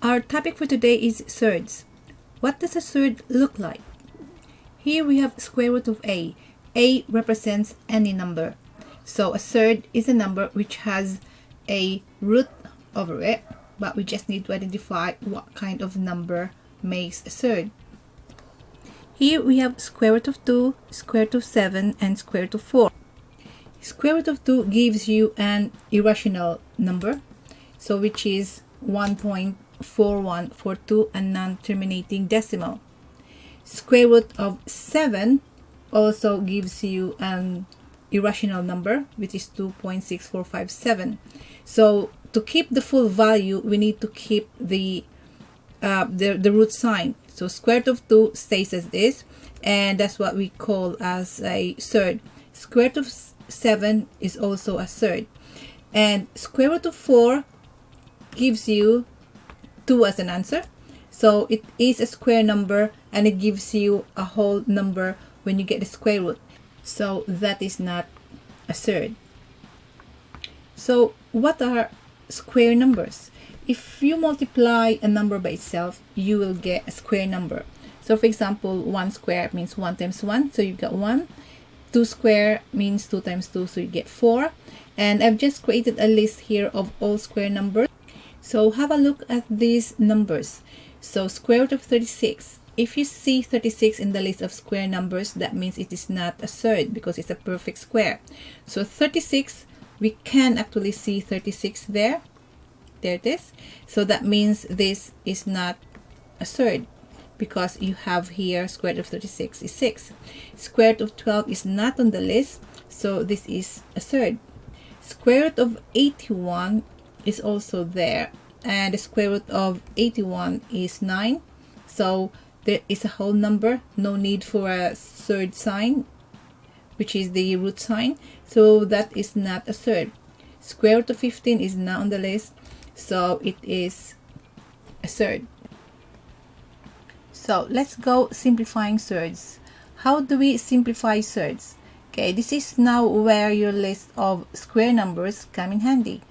Our topic for today is surds. What does a surd look like? Here we have square root of a. A represents any number. So a surd is a number which has a root over it, but we just need to identify what kind of number makes a surd. Here we have square root of 2, square root of 7, and square root of 4. Square root of 2 gives you an irrational number, so which is 1.4142, a non-terminating decimal. Square root of 7 also gives you an irrational number, which is 2.6457. So to keep the full value, we need to keep the root sign. So square root of 2 stays as this, and that's what we call as a surd. Square root of 7 is also a surd, and square root of 4 gives you 2 as an answer. So it is a square number, and it gives you a whole number when you get the square root. So that is not a surd. So what are square numbers? If you multiply a number by itself, you will get a square number. So for example, 1 square means 1 times 1, so you got 1. 2 square means 2 times 2, so you get 4. And I've just created a list here of all square numbers. So have a look at these numbers. So square root of 36. If you see 36 in the list of square numbers, that means it is not a surd because it's a perfect square. So 36, we can actually see 36 there. There it is. So that means this is not a surd because you have here square root of 36 is 6. Square root of 12 is not on the list, so this is a surd. Square root of 81 is also there, and the square root of 81 is 9. So there is a whole number, no need for a surd sign, which is the root sign. So that is not a surd. Square root of 15 is not on the list, so it is a surd. So let's go simplifying surds. How do we simplify surds? Okay, this is now where your list of square numbers come in handy.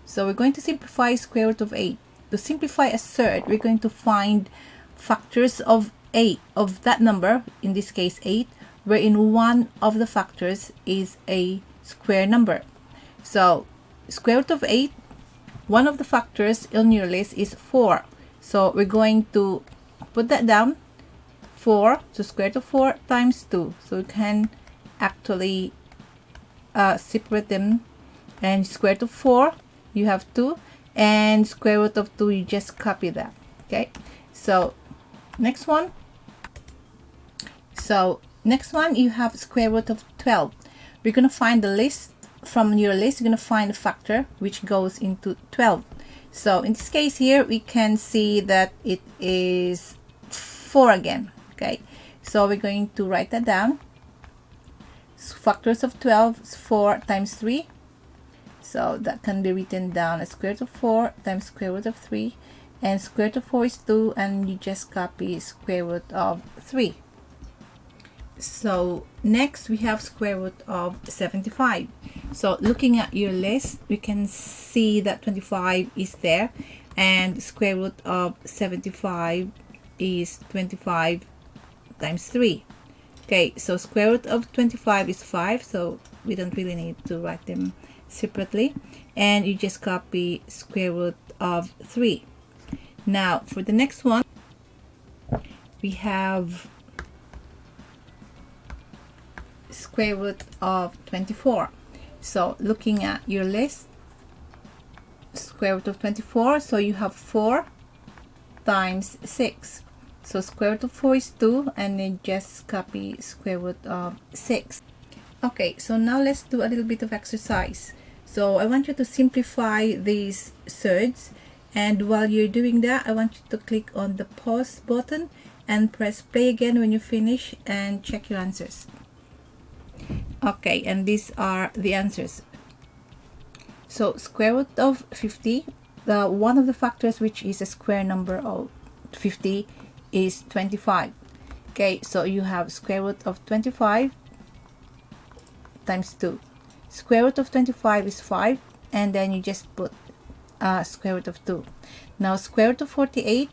So we're going to simplify square root of 8. To simplify a surd, we're going to find factors of 8 of that number, in this case 8, wherein one of the factors is a square number. So square root of 8, one of the factors on your list is 4. So we're going to put that down. 4, so square root of 4 times 2. So you can actually separate them. And square root of 4, you have 2. And square root of 2, you just copy that. Okay. So next one. So next one, you have square root of 12. We're going to find the list. From your list, you're going to find a factor which goes into 12. So in this case here, we can see that it is 4 again. Okay, so we're going to write that down. So factors of 12 is 4 times 3. So that can be written down as square root of 4 times square root of 3. And square root of 4 is 2, and you just copy square root of 3. So next we have square root of 75. So looking at your list, we can see that 25 is there, and square root of 75 is 25 times 3. Okay, so square root of 25 is 5, so we don't really need to write them separately, and you just copy square root of 3. Now for the next one, we have square root of 24. So looking at your list, square root of 24, so you have 4 times 6. So square root of 4 is 2, and then just copy square root of 6. Okay, so now let's do a little bit of exercise. So I want you to simplify these surds, and while you're doing that, I want you to click on the pause button and press play again when you finish and check your answers. Okay, and these are the answers. So square root of 50, one of the factors which is a square number of 50 is 25. Okay, so you have square root of 25 times 2. Square root of 25 is 5, and then you just put square root of 2. Now square root of 48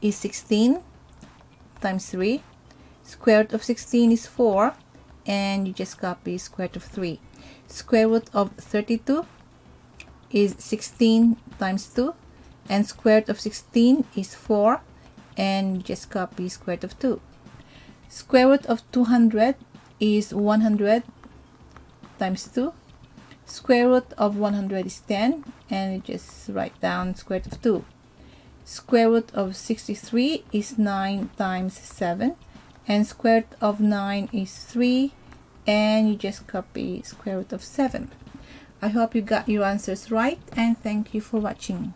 is 16 times 3. Square root of 16 is 4, and you just copy square root of 3. Square root of 32 is 16 times 2, and square root of 16 is 4, and you just copy square root of 2. Square root of 200 is 100 times 2. Square root of 100 is 10, and you just write down square root of 2. Square root of 63 is 9 times 7, and square root of 9 is 3, and you just copy square root of 7. I hope you got your answers right, and thank you for watching.